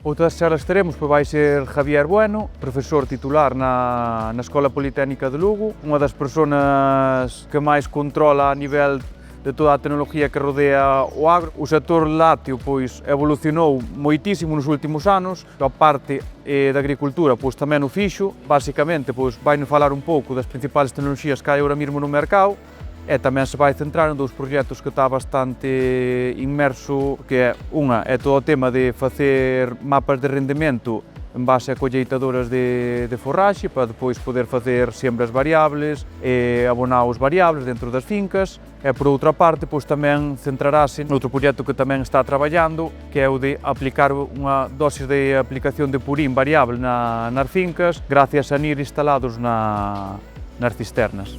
Outra das charlas que teremos vai ser Javier Bueno, profesor titular na Escola Politécnica de Lugo, unha das persoas que máis controla a nivel de toda a tecnología que rodea o agro. O sector lácteo evolucionou moitísimo nos últimos anos, a parte da agricultura tamén o fixo. Basicamente vai nos falar un pouco das principais tecnologías que hai agora mesmo no mercado e tamén se vai centrar en dous proxectos que está bastante inmerso, que é todo o tema de facer mapas de rendemento en base a colleitadoras de forraxe para depois poder facer siembras variables e abonados variables dentro das fincas. E por outra parte tamén centrarase noutro proxecto que tamén está traballando, que é o de aplicar unha dosis de aplicación de purín variable nas fincas gracias a NIR instalados nas cisternas.